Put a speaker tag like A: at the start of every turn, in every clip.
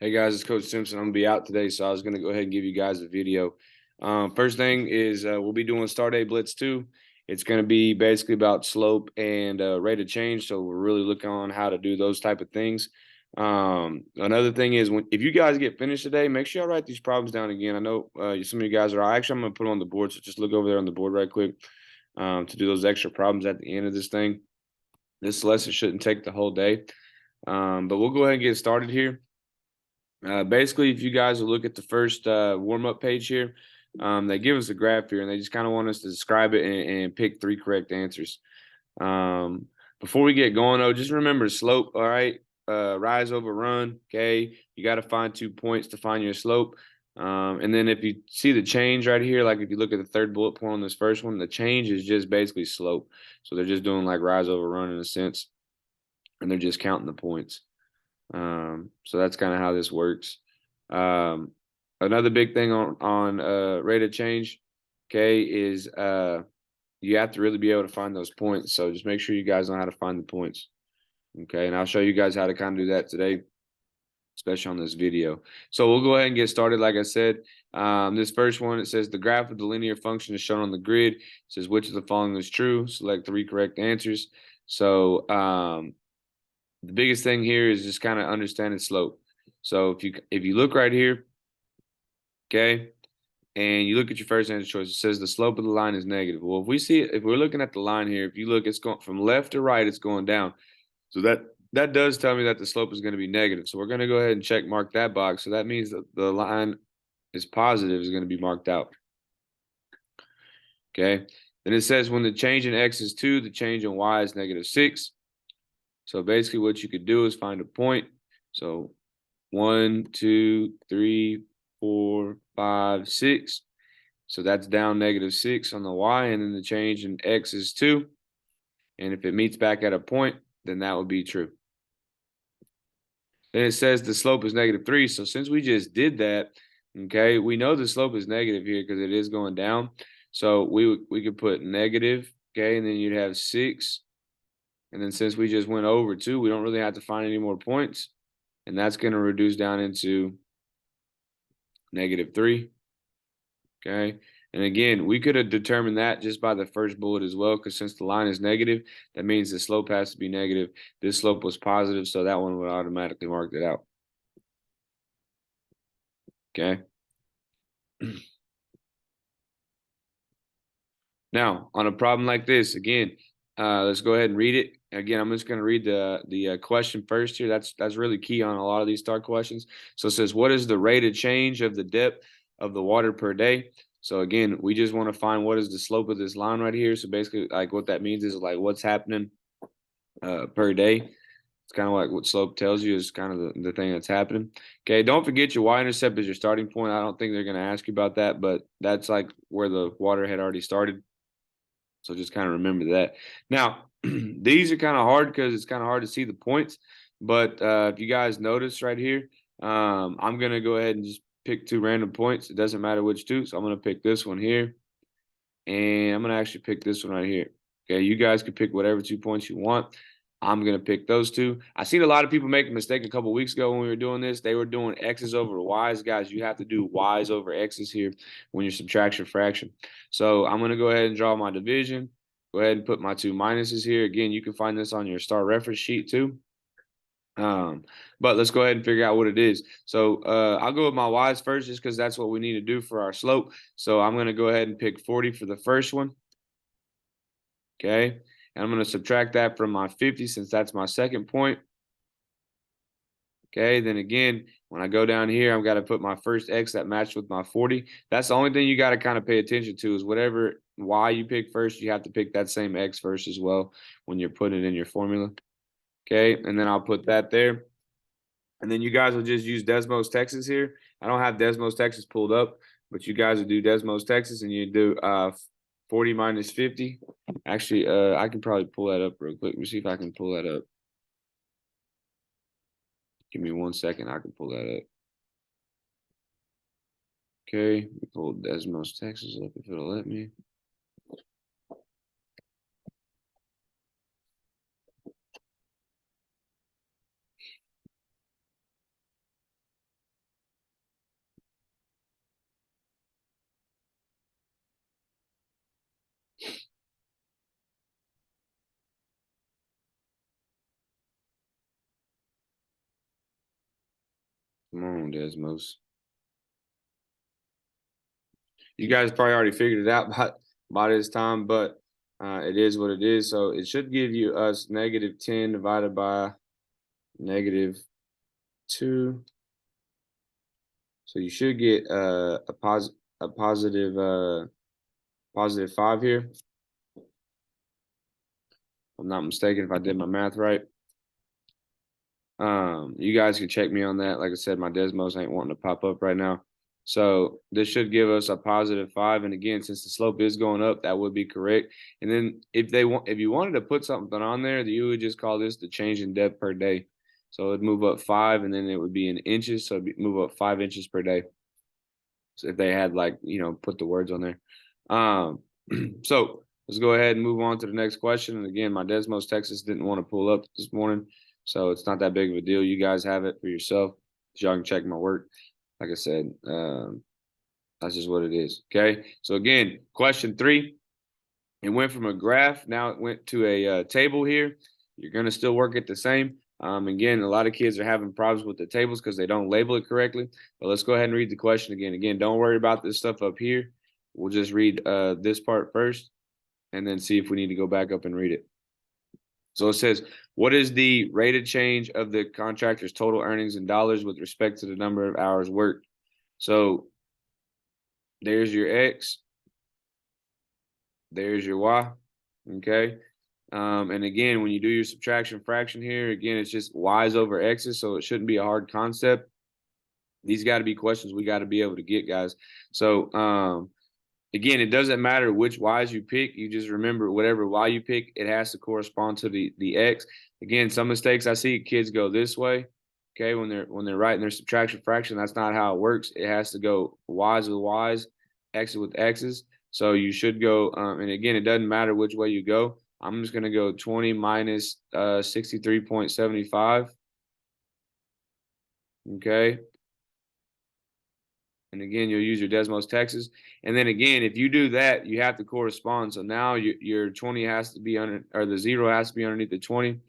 A: Hey guys, it's Coach Simpson. I'm gonna be out today, so I was gonna go ahead and give you guys a video. First thing is we'll be doing Start Day Blitz 2. It's gonna be basically about slope and rate of change. So we're really looking on how to do those type of things. Another thing is if you guys get finished today, make sure I write these problems down again. I know some of you guys are. Actually, I'm gonna put it on the board, so just look over there on the board right quick to do those extra problems at the end of this thing. This lesson shouldn't take the whole day, but we'll go ahead and get started here. Basically, if you guys will look at the first warm-up page here, they give us a graph here, and they just kind of want us to describe it and pick 3 correct answers. Um, Before we get going, though, just remember slope, all right? Rise over run, okay? You got to find 2 points to find your slope. And then if you see the change right here, like if you look at the third bullet point on this first one, the change is just basically slope. So they're just doing like rise over run in a sense, and they're just counting the points. So that's kind of how this works. Um, Another big thing on rate of change, okay, is you have to really be able to find those points. So just make sure you guys know how to find the points, okay? And I'll show you guys how to kind of do that today, especially on this video. So we'll go ahead and get started. Like I said, this first one, it says the graph of the linear function is shown on the grid. It says which of the following is true. Select 3 correct answers. So the biggest thing here is just kind of understanding slope. So if you look right here, okay, and you look at your first answer choice, it says the slope of the line is negative. Well, if we're looking at the line here, if you look, it's going from left to right, it's going down. So that does tell me that the slope is going to be negative. So we're going to go ahead and check mark that box. So that means that the line is positive is going to be marked out. Okay. Then it says when the change in x is 2, the change in y is -6. So basically what you could do is find a point. So 1, 2, 3, 4, 5, 6. So that's down -6 on the y, and then the change in x is 2. And if it meets back at a point, then that would be true. Then it says the slope is -3. So since we just did that, okay, we know the slope is negative here because it is going down. So we could put negative, okay, and then you'd have 6. And then since we just went over 2, we don't really have to find any more points. And that's going to reduce down into -3. Okay. And again, we could have determined that just by the first bullet as well, because since the line is negative, that means the slope has to be negative. This slope was positive, so that one would automatically mark it out. Okay. Now, on a problem like this, again, let's go ahead and read it. Again, I'm just going to read the question first here. That's really key on a lot of these start questions. So it says, what is the rate of change of the depth of the water per day? So again, we just want to find what is the slope of this line right here. So basically, like what that means is like what's happening per day. It's kind of like what slope tells you is kind of the thing that's happening. Okay, don't forget your y-intercept is your starting point. I don't think they're going to ask you about that, but that's like where the water had already started. So just kind of remember that. Now, these are kind of hard because it's kind of hard to see the points. But if you guys notice right here, I'm going to go ahead and just pick 2 random points. It doesn't matter which 2. So I'm going to pick this one here. And I'm going to actually pick this one right here. Okay, you guys can pick whatever 2 points you want. I'm going to pick those 2. I seen a lot of people make a mistake a couple weeks ago when we were doing this. They were doing X's over Y's. Guys, you have to do Y's over X's here when you're subtraction fraction. So I'm going to go ahead and draw my division. Go ahead and put my 2 minuses here. Again, you can find this on your star reference sheet too. But let's go ahead and figure out what it is. So I'll go with my Y's first just because that's what we need to do for our slope. So I'm going to go ahead and pick 40 for the first one. Okay. And I'm going to subtract that from my 50 since that's my second point. Okay, then again, when I go down here, I've got to put my first X that matched with my 40. That's the only thing you got to kind of pay attention to is whatever Y you pick first, you have to pick that same X first as well when you're putting it in your formula. Okay, and then I'll put that there. And then you guys will just use Desmos, Texas here. I don't have Desmos, Texas pulled up, but you guys will do Desmos, Texas, and you do 40 minus 50. Actually, I can probably pull that up real quick. Let me see if I can pull that up. Give me 1 second. I can pull that up. Okay, we pull Desmos, Texas up if it'll let me. Come on, Desmos. You guys probably already figured it out by this time, but it is what it is. So it should give you us -10 divided by -2. So you should get a positive 5 here. If I'm not mistaken, if I did my math right. You guys can check me on that. Like I said, my Desmos ain't wanting to pop up right now. So this should give us a positive 5. And again, since the slope is going up, that would be correct. And then if you wanted to put something on there, you would just call this the change in depth per day. So it'd move up 5, and then it would be in inches. So it'd move up 5 inches per day. So if they had put the words on there. So let's go ahead and move on to the next question. And again, my Desmos Texas didn't want to pull up this morning, so it's not that big of a deal. You guys have it for yourself. Y'all can check my work. Like I said, that's just what it is. Okay. So again, question 3. It went from a graph, now it went to a table here. You're going to still work it the same. Again, a lot of kids are having problems with the tables because they don't label it correctly. But let's go ahead and read the question again. Again, don't worry about this stuff up here. We'll just read this part first and then see if we need to go back up and read it. So it says, what is the rate of change of the contractor's total earnings in dollars with respect to the number of hours worked? So there's your X. There's your Y. Okay. And again, when you do your subtraction fraction here, again, it's just Y's over X's, so it shouldn't be a hard concept. These got to be questions we got to be able to get, guys. So again, it doesn't matter which Y's you pick. You just remember whatever Y you pick, it has to correspond to the X. Again, some mistakes I see kids go this way. Okay, when they're writing their subtraction fraction, that's not how it works. It has to go Y's with Y's, X's with X's. So you should go, and again, it doesn't matter which way you go. I'm just going to go 20 minus 63.75. Okay. And again, you'll use your Desmos Texas. And then again, if you do that, you have to correspond. So now your 20 has to be under, or the 0 has to be underneath the 20.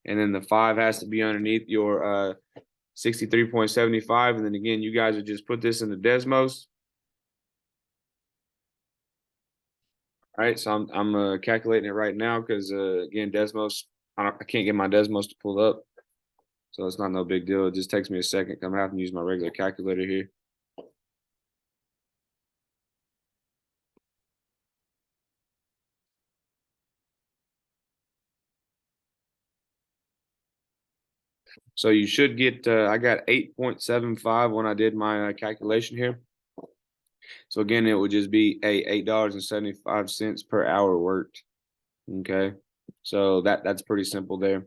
A: And then the 5 has to be underneath your 63.75. And then again, you guys would just put this in the Desmos. All right, so I'm calculating it right now because again, Desmos, I can't get my Desmos to pull up, so it's not no big deal. It just takes me a second. I'm having to use my regular calculator here. So you should get. I got 8.75 when I did my calculation here. So again, it would just be $8.75 per hour worked. Okay, so that's pretty simple there.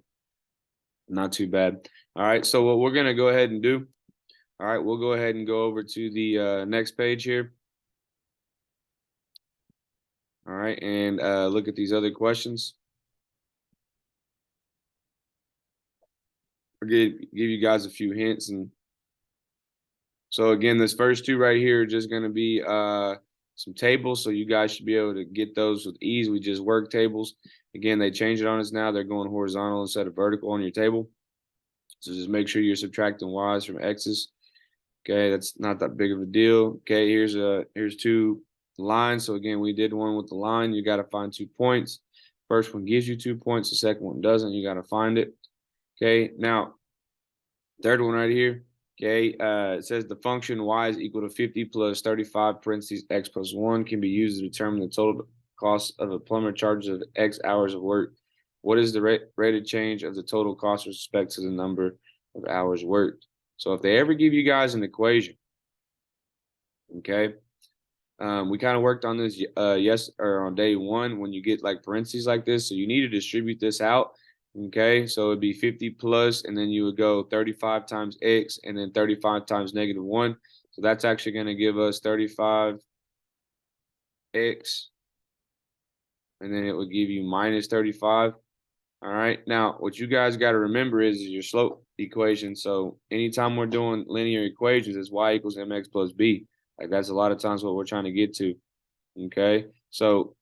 A: Not too bad. All right, so what we're gonna go ahead and do. All right, we'll go ahead and go over to the next page here. All right, and look at these other questions. I'll give you guys a few hints. And so again, this first 2 right here are just going to be some tables, so you guys should be able to get those with ease. We just work tables. Again, they changed it on us now. They're going horizontal instead of vertical on your table. So just make sure you're subtracting Y's from X's. Okay, that's not that big of a deal. Okay, here's 2 lines. So again, we did one with the line. You got to find 2 points. First one gives you 2 points. The second one doesn't. You got to find it. Okay, now third one right here. Okay, it says the function y is equal to 50 plus 35 parentheses x plus 1 can be used to determine the total cost of a plumber charges of x hours of work. What is the rate of change of the total cost with respect to the number of hours worked? So if they ever give you guys an equation, okay, we kind of worked on this on day 1 when you get like parentheses like this. So you need to distribute this out. Okay, so it'd be 50 plus, and then you would go 35 times x, and then 35 times -1. So that's actually going to give us 35x, and then it would give you minus 35. All right, now what you guys got to remember is your slope equation. So anytime we're doing linear equations, it's y equals mx plus b. Like that's a lot of times what we're trying to get to. Okay, so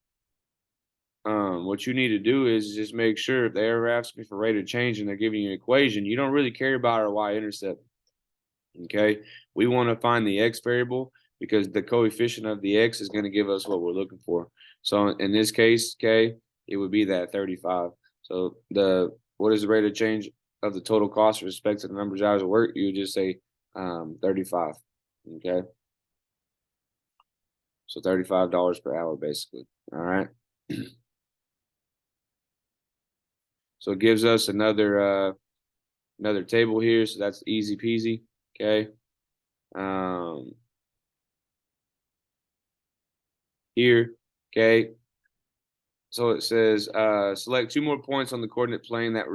A: what you need to do is just make sure if they ever ask me for rate of change and they're giving you an equation, you don't really care about our y-intercept. Okay, we want to find the x variable because the coefficient of the x is going to give us what we're looking for. So in this case, okay, it would be that 35. So what is the rate of change of the total cost with respect to the number of hours of work? You would just say 35. Okay, so $35 per hour basically. All right. So it gives us another table here. So that's easy peasy. Okay. Um, here. Okay. So it says select 2 more points on the coordinate plane that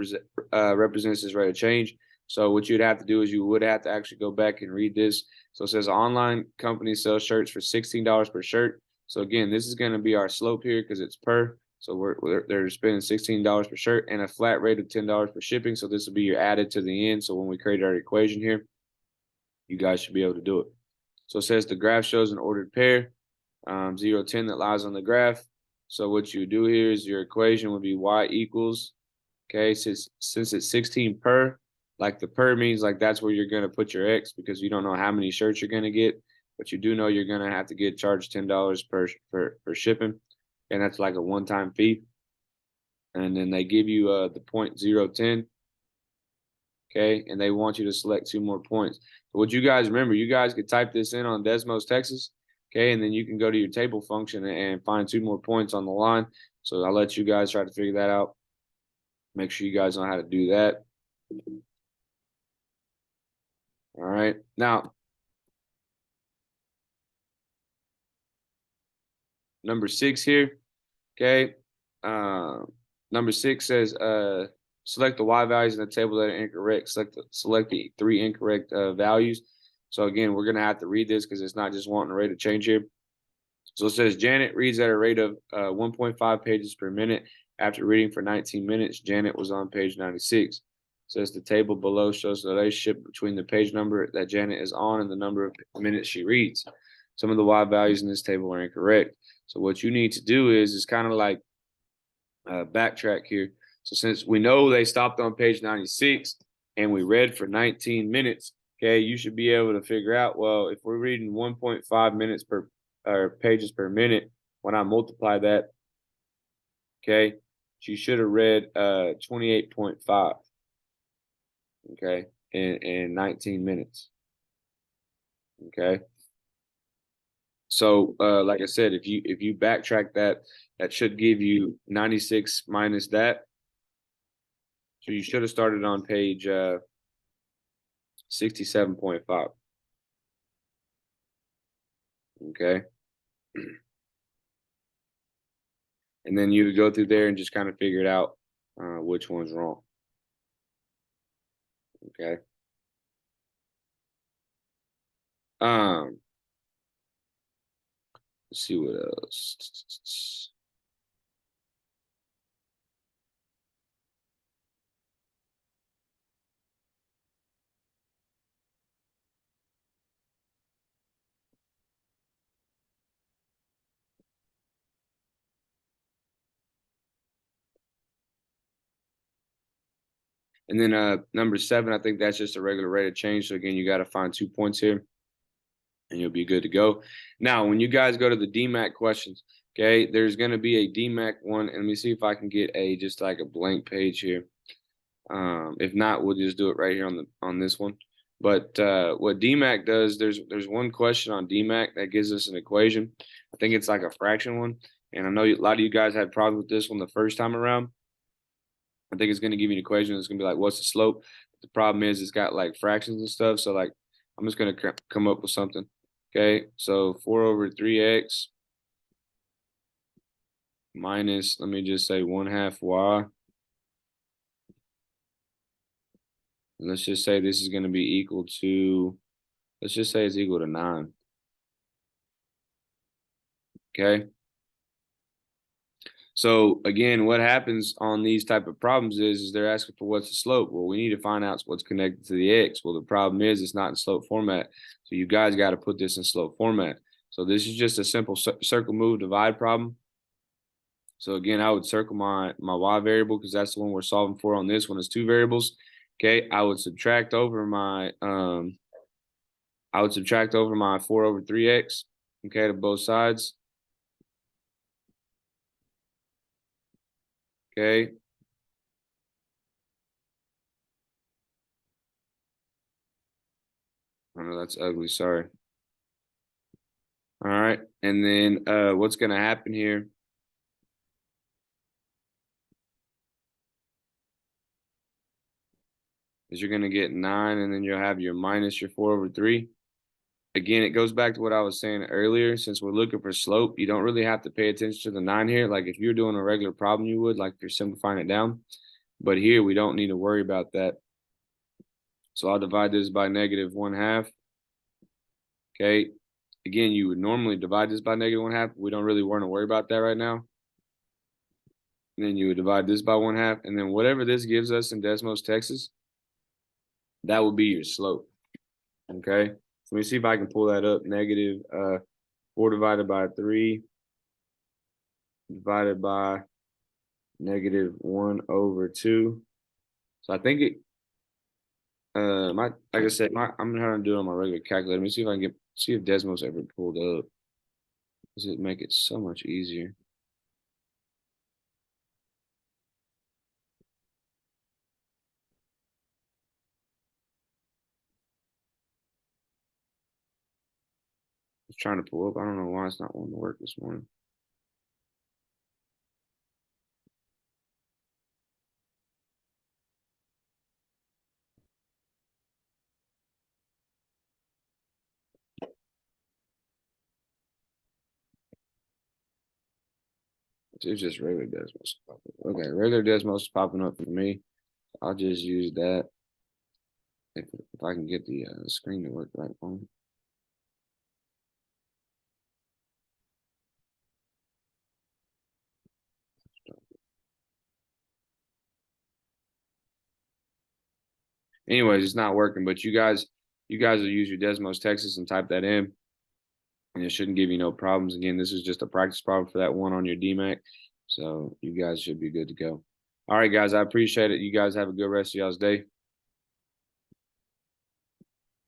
A: represents this rate of change. So what you'd have to do is you would have to actually go back and read this. So it says online company sells shirts for $16 per shirt. So again, this is going to be our slope here because it's per. So they're spending $16 per shirt and a flat rate of $10 per shipping. So this will be your added to the end. So when we create our equation here, you guys should be able to do it. So it says the graph shows an ordered pair, 0, 10 that lies on the graph. So what you do here is your equation would be y equals, okay, since it's 16 per, like the per means like that's where you're going to put your x because you don't know how many shirts you're going to get, but you do know you're going to have to get charged $10 per shipping, and that's like a one-time fee. And then they give you the 0.010, okay, and they want you to select 2 more points. So what you guys remember, you guys could type this in on Desmos, Texas, okay, and then you can go to your table function and find 2 more points on the line. So I'll let you guys try to figure that out. Make sure you guys know how to do that. All right. Now, number 6 here, okay. Uh, Number 6 says select the y values in the table that are incorrect. Select the 3 incorrect values. So again, we're gonna have to read this because it's not just wanting a rate of change here. So it says Janet reads at a rate of 1.5 pages per minute. After reading for 19 minutes, Janet was on page 96. It says the table below shows the relationship between the page number that Janet is on and the number of minutes she reads. Some of the y values in this table are incorrect. So what you need to do is kind of like backtrack here. So since we know they stopped on page 96 and we read for 19 minutes, okay, you should be able to figure out, well, if we're reading 1.5 minutes per or pages per minute, when I multiply that, okay, she should have read 28.5, okay, in 19 minutes. Okay. So like I said, if you backtrack that, that should give you 96 minus that. So you should have started on page 67.5. Okay. And then you would go through there and just kind of figure it out which one's wrong. Okay. Um, let's see what else. And then number 7, I think that's just a regular rate of change. So again, you got to find 2 points here and you'll be good to go. Now, when you guys go to the DMAC questions, okay, there's going to be a DMAC one. And let me see if I can get just like a blank page here. If not, we'll just do it right here on this one. But what DMAC does, there's one question on DMAC that gives us an equation. I think it's like a fraction one. And I know a lot of you guys had problems with this one the first time around. I think it's going to give you an equation. It's going to be like, what's the slope? The problem is it's got like fractions and stuff. So like, I'm just going to come up with something. Okay. So 4 over 3x minus, let me just say 1/2 y. And let's just say this is going to be equal to, let's just say it's equal to 9. Okay. So again, what happens on these type of problems is they're asking for what's the slope. Well, we need to find out what's connected to the x. Well, the problem is it's not in slope format. So you guys got to put this in slope format. So this is just a simple circle move divide problem. So again, I would circle my y variable because that's the one we're solving for on this one is 2 variables. Okay, I would subtract over my I would subtract over my 4/3x, okay, to both sides. Okay. Oh, no, that's ugly. Sorry. All right. And then what's going to happen here is you're going to get 9, and then you'll have your minus your 4/3. Again, it goes back to what I was saying earlier. Since we're looking for slope, you don't really have to pay attention to the 9 here. Like if you're doing a regular problem, you would, like if you're simplifying it down. But here, we don't need to worry about that. So I'll divide this by -1/2. Okay. Again, you would normally divide this by -1/2. We don't really want to worry about that right now. And then you would divide this by 1/2. And then whatever this gives us in Desmos, Texas, that would be your slope. Okay. So let me see if I can pull that up. Negative 4 divided by 3 divided by -1/2. So I think it like I said, I'm trying to do it on my regular calculator. Let me see if I can see if Desmos ever pulled up. Does it make it so much easier? I was trying to pull up. I don't know why it's not wanting to work this morning. It's just regular Desmos. Okay, regular Desmos is popping up for me. I'll just use that if I can get the screen to work right for me. Anyways, it's not working, but you guys will use your Desmos Texas and type that in, and it shouldn't give you no problems. Again, this is just a practice problem for that one on your DMAC, so you guys should be good to go. All right, guys, I appreciate it. You guys have a good rest of y'all's day.